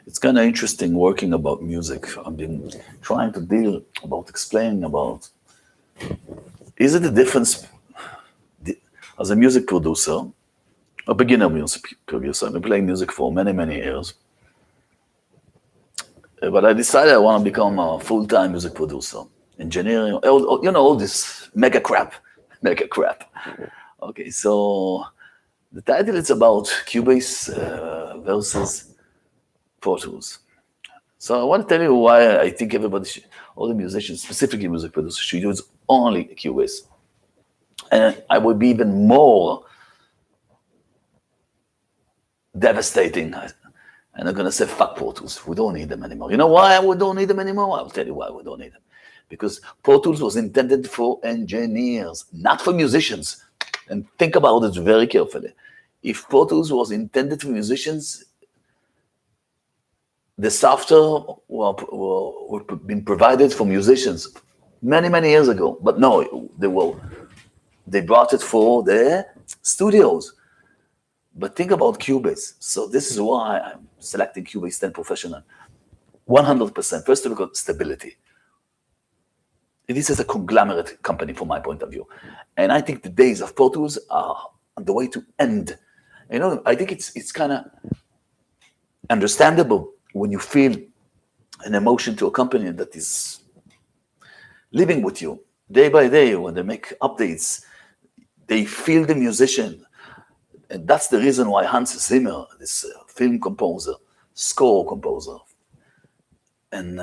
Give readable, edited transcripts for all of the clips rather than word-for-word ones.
It's kind of interesting working about music. I've been trying to deal about explaining about, is it a difference as a music producer, a beginner music producer? I've been playing music for many, many years. But I decided I want to become a full-time music producer, engineering, all this mega crap. Okay, so the title is about Cubase versus Pro Tools. So I want to tell you why I think all the musicians, specifically music producers, should use only Cubase. And I would be even more devastating. And I'm going to say, fuck Pro Tools. We don't need them anymore. You know why we don't need them anymore? I'll tell you why we don't need them. Because Pro Tools was intended for engineers, not for musicians. And think about it very carefully. If Pro Tools was intended for musicians, the software would have been provided for musicians many, many years ago. But no, they brought it for the studios. But think about Cubase. So this is why I'm selecting Cubase 10 Professional. 100%. First, look at stability. This is a conglomerate company from my point of view. And I think the days of Pro Tools are on the way to end. I think it's kind of understandable when you feel an emotion to a company that is living with you day by day. When they make updates, they feel the musician. And that's the reason why Hans Zimmer, this film composer, score composer, and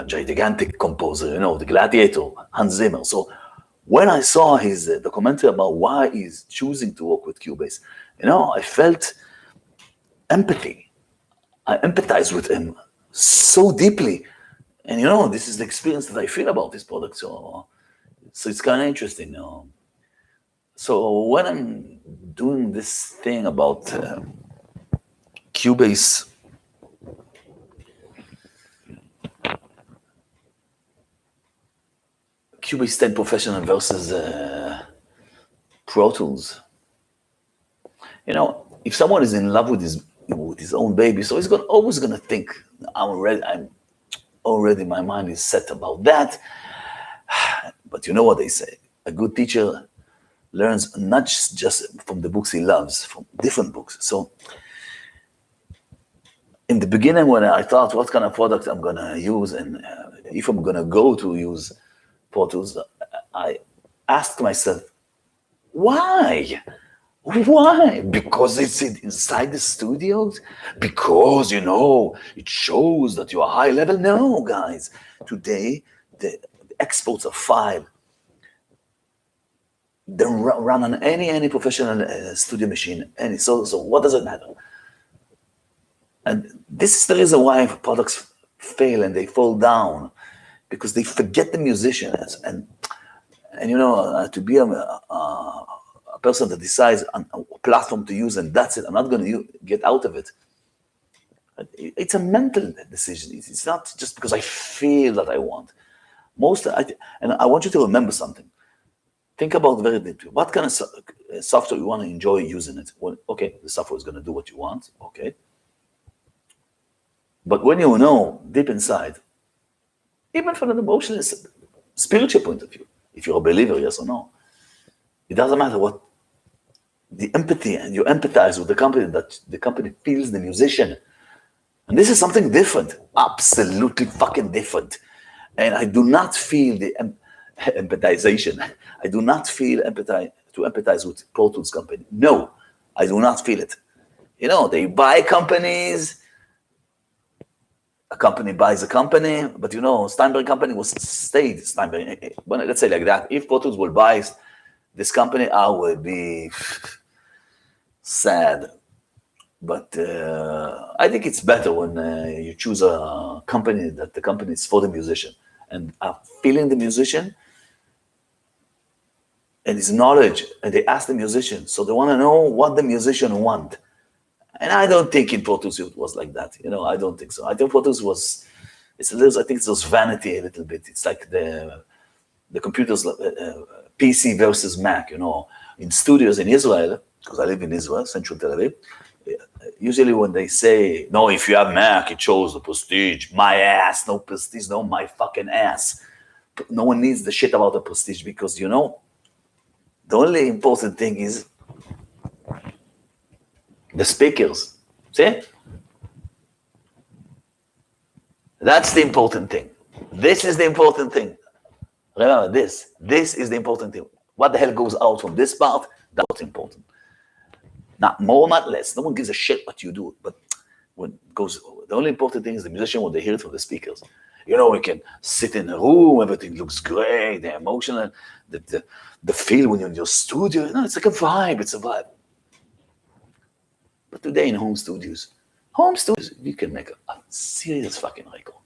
gigantic composer, the Gladiator, Hans Zimmer. So when I saw his documentary about why he's choosing to work with Cubase, I felt empathy. I empathize with him so deeply. And this is the experience that I feel about this product. So it's kind of interesting. So when I'm doing this thing about Cubase, Cubase 10 Professional versus Pro Tools, if someone is in love with his own baby, so he's always gonna think, I'm already, my mind is set about that. But you know what they say? A good teacher learns not just from the books he loves, from different books. So in the beginning, when I thought what kind of product I'm gonna use, and if I'm gonna go to use Pro Tools, I asked myself, why? Why? Because it's inside the studios? Because, it shows that you're high level? No, guys. Today, the exports of file, they run on any professional studio machine. So what does it matter? And this is the reason why products fail and they fall down, because they forget the musicians. And to be a person that decides on a platform to use and that's it, I'm not going to get out of it. It's a mental decision. It's not just because I feel that I want. And I want you to remember something. Think about very deeply. What kind of software you want to enjoy using it? Well, okay, the software is going to do what you want. Okay. But when you know deep inside, even from an emotional, spiritual point of view, if you're a believer, yes or no, it doesn't matter what the empathy, and you empathize with the company, that the company feels the musician. And this is something different, absolutely fucking different. And I do not feel the empathization. I do not feel empathize with Pro Tools company. No, I do not feel it. They buy companies. A company buys a company, but Steinberg company stayed Steinberg. Well, let's say like that. If Pro Tools will buy this company, I would be sad. But I think it's better when you choose a company that the company is for the musician and are feeling the musician and his knowledge, and they ask the musician, so they want to know what the musician want. And I don't think in Pro Tools it was like that. I don't think so. I think Pro Tools was, I think it's just vanity a little bit. It's like the computers, PC versus Mac, In studios in Israel, because I live in Israel, Central Tel Aviv, usually when they say, no, if you have Mac, it shows the prestige. My ass, no prestige, no, my fucking ass. No one needs the shit about the prestige because, you know, the only important thing is the speakers. See? That's the important thing. This is the important thing. Remember this. This is the important thing. What the hell goes out from this part, that's what's important. Not more, not less. No one gives a shit what you do. But when it goes, the only important thing is the musician when they hear it from the speakers. You know, we can sit in a room, everything looks great, the emotional, the feel when you're in your studio. You know, it's like a vibe. It's a vibe. But today in home studios, you can make a serious fucking record.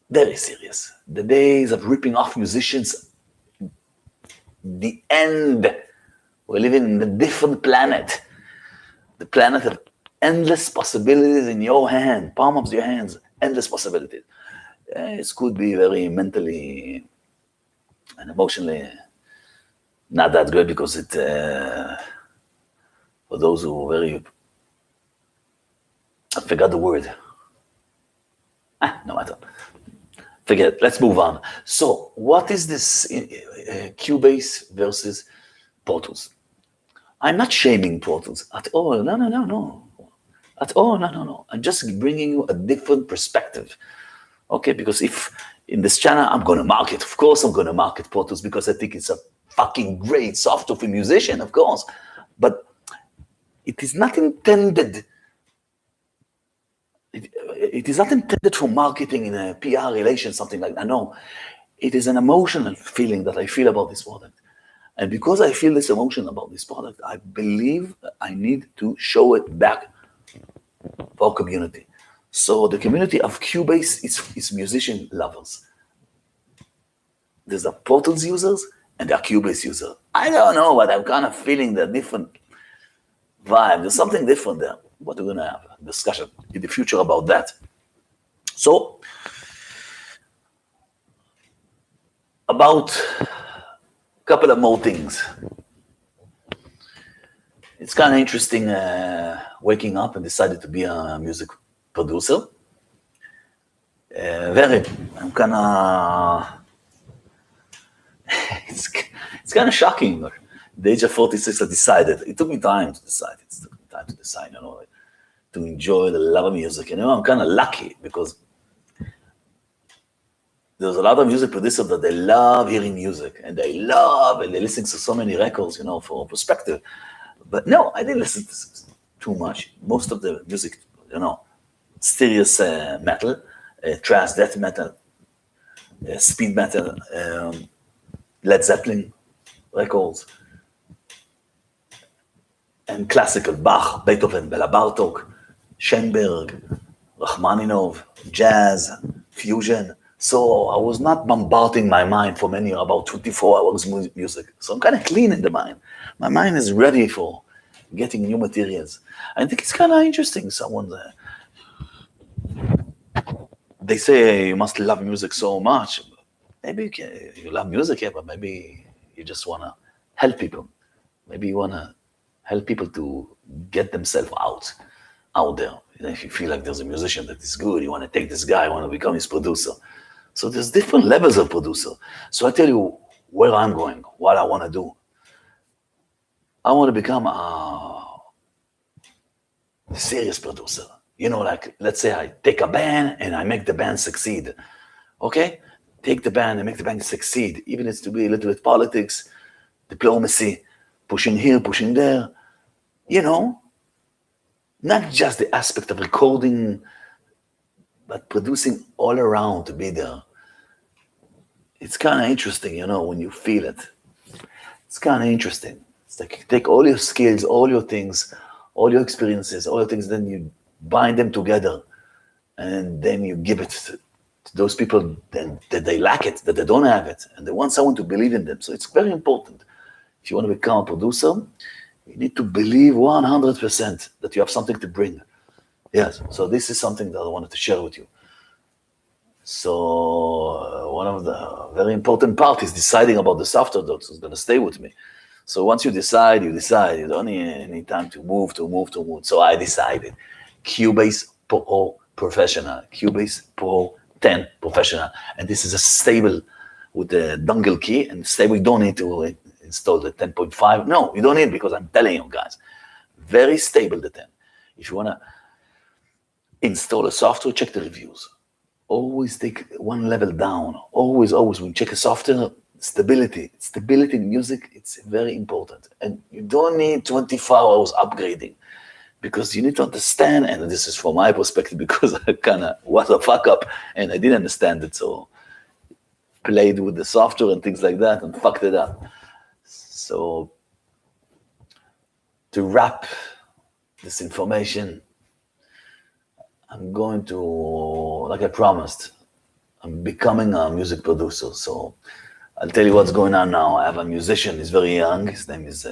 Very serious. The days of ripping off musicians, the end. We're living in a different planet. The planet of endless possibilities in your hand, palm of your hands, endless possibilities. It could be very mentally and emotionally not that good because it, for those who are very, I forgot the word. No matter. Forget it. Let's move on. So what is this Cubase versus Pro Tools? I'm not shaming Pro Tools at all. No. At all, no. I'm just bringing you a different perspective. Okay, because if in this channel I'm going to market, of course I'm going to market Pro Tools because I think it's a fucking great software for musician, of course. But it is not intended. It is not intended for marketing in a PR relation, something like that. No, it is an emotional feeling that I feel about this product. And because I feel this emotion about this product, I believe I need to show it back for our community. So the community of Cubase is musician lovers. There's the Pro Tools users and the Cubase users. I don't know, but I'm kind of feeling the different vibe. There's something different there. But we're gonna have a discussion in the future about that. So, about a couple of more things. It's kind of interesting waking up and decided to be a music producer. I'm kind of, it's kind of shocking. At the age of 46, I decided. It took me time to decide. You know, to enjoy the love of music. You know, I'm kind of lucky because there's a lot of music producers that they love hearing music and they listen to so many records, you know, for perspective. But no, I didn't listen to too much. Most of the music, you know, serious metal, thrash, death metal, speed metal, Led Zeppelin records, and classical, Bach, Beethoven, Bela Bartok, Schoenberg, Rachmaninoff, jazz, fusion. So I was not bombarding my mind for about 24 hours music. So I'm kind of clean in the mind. My mind is ready for getting new materials. I think it's kind of interesting. They say you must love music so much. Maybe you love music, yeah, but maybe you just want to help people. Maybe you want to help people to get themselves out there. You know, if you feel like there's a musician that is good, you want to take this guy, you want to become his producer. So there's different levels of producer. So I tell you where I'm going, what I want to do. I want to become a serious producer. You know, like, let's say I take a band and I make the band succeed. Okay? Take the band and make the band succeed. Even if it's to be a little bit politics, diplomacy, pushing here, pushing there. You know, not just the aspect of recording, but producing all around to be there. It's kind of interesting, you know, when you feel it. It's kind of interesting. It's like you take all your skills, all your things, all your experiences, all your things, then you bind them together, and then you give it to those people that they lack it, that they don't have it, and they want someone to believe in them. So it's very important. If you want to become a producer, you need to believe 100% that you have something to bring. Yes, so this is something that I wanted to share with you. So one of the very important part is deciding about the software that is going to stay with me. So once you decide, you decide. You don't need any time to move. So I decided Cubase Pro Professional, Cubase Pro 10 Professional. And this is a stable with the dongle key and stable. You don't need to install the 10.5. No, you don't need, because I'm telling you guys, very stable, the 10. If you want to install a software, check the reviews. Always take one level down. Always, when you check a software, stability in music, it's very important. And you don't need 24 hours upgrading, because you need to understand, and this is from my perspective, because I kind of was a fuck up and I didn't understand it, so played with the software and things like that and fucked it up. So to wrap this information, I'm going to, like I promised, I'm becoming a music producer. So I'll tell you what's going on now. I have a musician, he's very young. His name is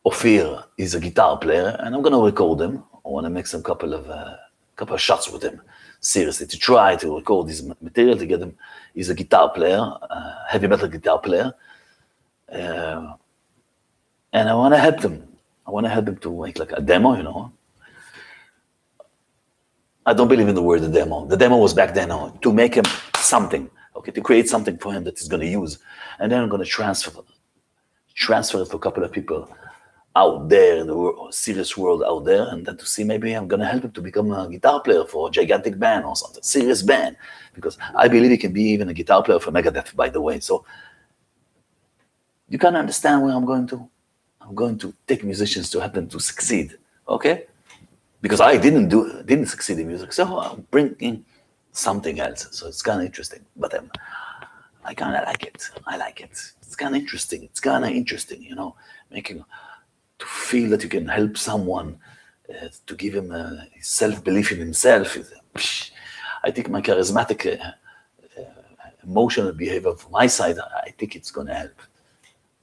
Ophir. He's a guitar player, and I'm going to record him. I want to make some couple of shots with him, seriously, to try to record his material, to get him. He's a guitar player, heavy metal guitar player. And I want to help him. I want to help him to make like a demo, you know. I don't believe in the word the demo. The demo was back then to make him something, okay, to create something for him that he's going to use. And then I'm going to transfer it for a couple of people out there in the world, serious world out there, and then to see maybe I'm going to help him to become a guitar player for a gigantic band or something, serious band, because I believe he can be even a guitar player for Megadeth, by the way. So you can understand where I'm going to. I'm going to take musicians to help them to succeed, okay? Because I didn't succeed in music, so I'll bring in something else. So it's kind of interesting, but I kind of like it. I like it. It's kind of interesting. You know, making to feel that you can help someone, to give him self-belief in himself. I think my charismatic, emotional behavior from my side, I think it's going to help.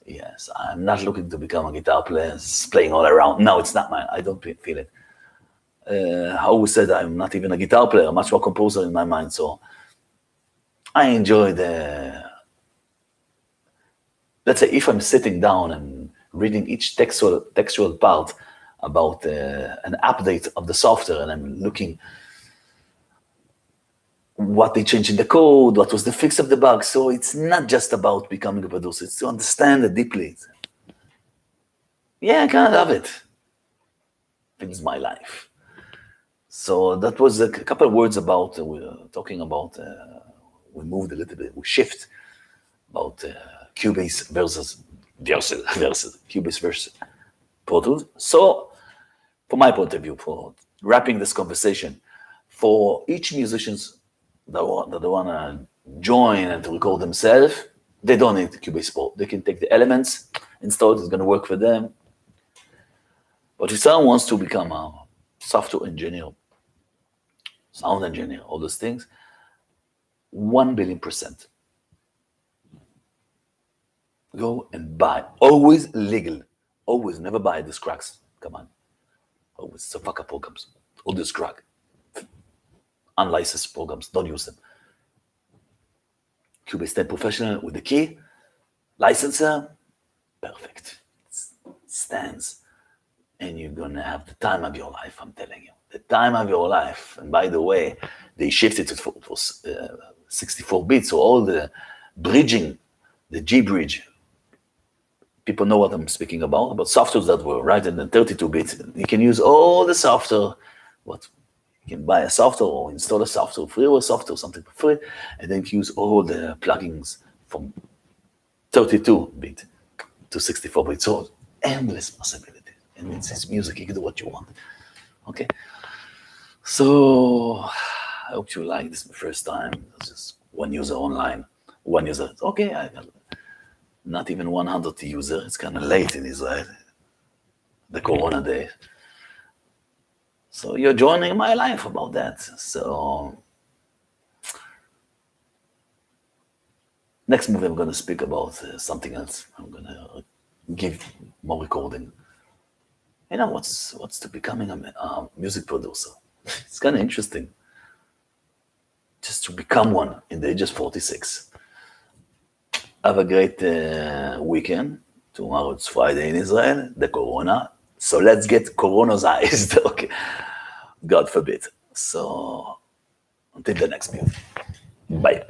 Yes, I'm not looking to become a guitar player, playing all around. No, it's not mine. I don't feel it. I always said I'm not even a guitar player, much more composer in my mind. So I enjoy let's say if I'm sitting down and reading each textual part about an update of the software, and I'm looking what they changed in the code, what was the fix of the bug. So it's not just about becoming a producer, it's to understand it deeply. Yeah, I kind of love it. It's my life. So that was a couple of words about, we were talking about, we moved a little bit, we shift about Cubase versus Cubase versus ProTools. So from my point of view, for wrapping this conversation, for each musicians that want to join and to record themselves, they don't need Cubase Pro. They can take the elements, install it, it's going to work for them. But if someone wants to become a software engineer, sound engineer, all those things, 1,000,000,000%. Go and buy. Always legal. Always never buy these cracks. Come on. Always. So fuck up programs. All this crack. Unlicensed programs. Don't use them. Cubase 10 Professional with the key. Licenser. Perfect. It stands. And you're going to have the time of your life, I'm telling you. The time of your life. And by the way, they shifted it for 64 bits. So all the bridging, the G bridge, people know what I'm speaking about softwares that were written in 32 bits. You can use all the software. What you can buy a software or install a software, freeware software, something for free, and then use all the plugins from 32 bit to 64 bit. So endless possibility. And it's music, you can do what you want. Okay. So I hope you like this. My first time. It's just one user online. One user. Okay, I got not even 100 users. It's kind of late in Israel, the Corona days. So you're joining my life about that. So next movie, I'm going to speak about something else. I'm going to give more recording. You know, what's to becoming a music producer? It's kind of interesting. Just to become one in the age of 46. Have a great weekend. Tomorrow it's Friday in Israel, the Corona. So let's get Coronazed, okay? God forbid. So until the next meeting. Bye.